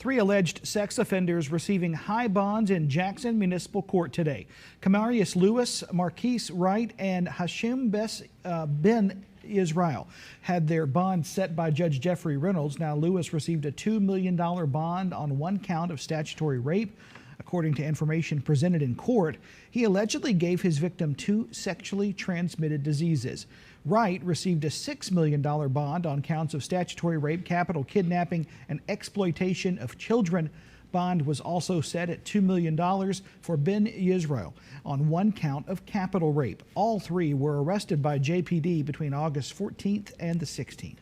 Three alleged sex offenders receiving high bonds in Jackson Municipal Court today. Kamarius Lewis, Marquise Wright, and Hashim Ben Israel had their bond set by Judge Jeffrey Reynolds. Now, Lewis received a $2 million bond on one count of statutory rape. According to information presented in court, he allegedly gave his victim 2 sexually transmitted diseases. Wright received a $6 million bond on counts of statutory rape, capital kidnapping, and exploitation of children. Bond was also set at $2 million for Ben Yisrael on one count of capital rape. All three were arrested by JPD between August 14th and the 16th.